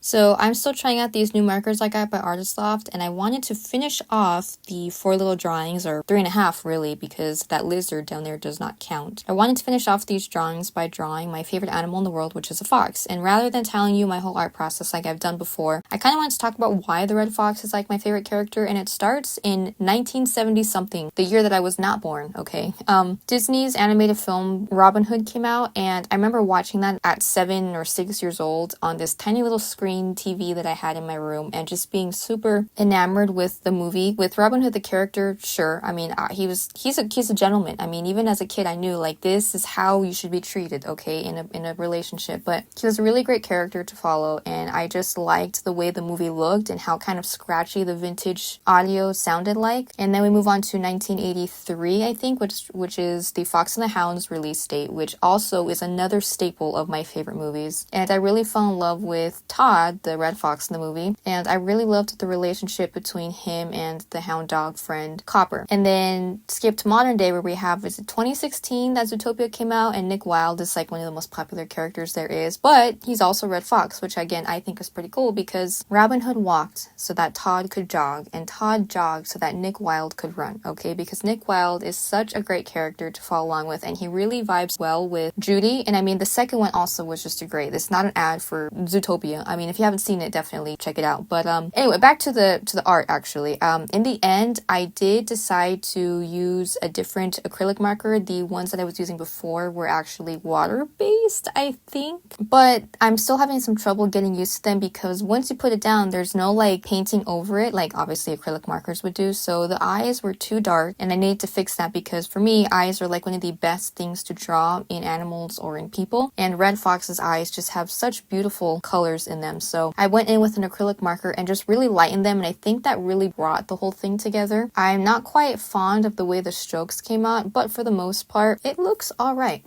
So I'm still trying out these new markers I got by Artist Loft, and I wanted to finish off the 4 little drawings, or 3.5 really, because that lizard down there does not count. I wanted to finish off these drawings by drawing my favorite animal in the world, which is a fox. And rather than telling you my whole art process like I've done before, I kind of wanted to talk about why the red fox is like my favorite character, and it starts in 1970 something, the year that I was not born, okay? Disney's animated film Robin Hood came out, and I remember watching that at 7 or 6 years old on this tiny little screen TV that I had in my room, and just being super enamored with the movie. With Robin Hood the character, sure, I mean, he's a gentleman. I mean, even as a kid I knew like this is how you should be treated, okay, in a relationship. But he was a really great character to follow, and I just liked the way the movie looked and how kind of scratchy the vintage audio sounded like. And then we move on to 1983, I think, which is the Fox and the Hound's release date, which also is another staple of my favorite movies. And I really fell in love with Todd, the red fox in the movie, and I really loved the relationship between him and the hound dog friend Copper. And then skip to modern day, where we have, is it 2016 that Zootopia came out, and Nick Wilde is like one of the most popular characters there is, but he's also Red Fox, which again I think is pretty cool, because Robin Hood walked so that Todd could jog, and Todd jogged so that Nick Wilde could run, okay, because Nick Wilde is such a great character to follow along with, and he really vibes well with Judy. And I mean, the second one also was just a great, it's not an ad for Zootopia, I mean, if you haven't seen it, definitely check it out. But anyway, back to the art actually. In the end, I did decide to use a different acrylic marker. The ones that I was using before were actually water-based, I think. But I'm still having some trouble getting used to them, because once you put it down, there's no like painting over it like obviously acrylic markers would do. So the eyes were too dark, and I needed to fix that, because for me, eyes are like one of the best things to draw in animals or in people. And Red Fox's eyes just have such beautiful colors in them. So I went in with an acrylic marker and just really lightened them, and I think that really brought the whole thing together. I'm not quite fond of the way the strokes came out, but for the most part, it looks alright.